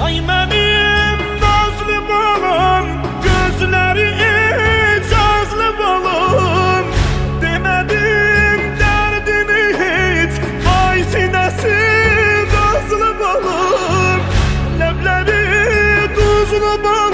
Ay benim nazlı balım, gözleri icazlı balım. Demedim derdini hiç, ay sinesi gazlı balım. Leblebi tuzlu balım.